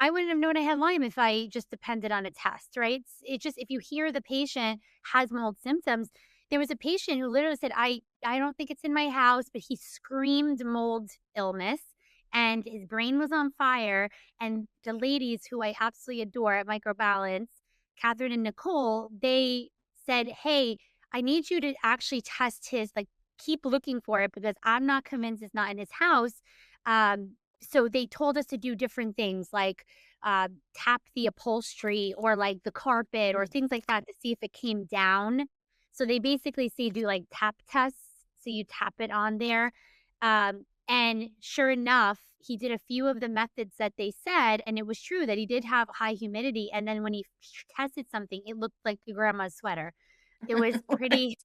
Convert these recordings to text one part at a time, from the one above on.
I wouldn't have known I had Lyme if I just depended on a test, right? It's just if you hear the patient has mold symptoms, there was a patient who literally said, I don't think it's in my house, but he screamed mold illness and his brain was on fire. And the ladies who I absolutely adore at Microbalance, Catherine and Nicole, they said, hey, I need you to actually test his, like, keep looking for it because I'm not convinced it's not in his house. So they told us to do different things like tap the upholstery or like the carpet or things like that to see if it came down. So they basically say do like tap tests. So you tap it on there. And sure enough, he did a few of the methods that they said, and it was true that he did have high humidity. And then when he tested something, it looked like your grandma's sweater. It was pretty,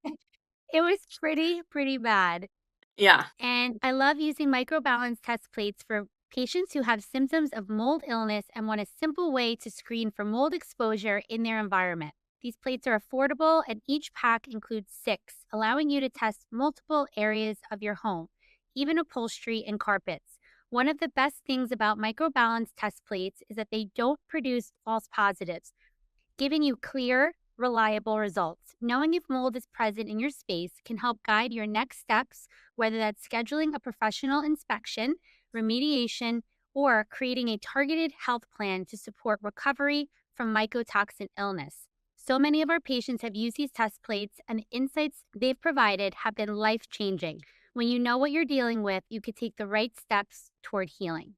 it was pretty bad. Yeah. And I love using microbalance test plates for patients who have symptoms of mold illness and want a simple way to screen for mold exposure in their environment. These plates are affordable and each pack includes 6, allowing you to test multiple areas of your home, even upholstery and carpets. One of the best things about microbalance test plates is that they don't produce false positives, giving you clear, reliable results. Knowing if mold is present in your space can help guide your next steps, whether that's scheduling a professional inspection, remediation, or creating a targeted health plan to support recovery from mycotoxin illness. So many of our patients have used these test plates, and the insights they've provided have been life changing. When you know what you're dealing with, you can take the right steps toward healing.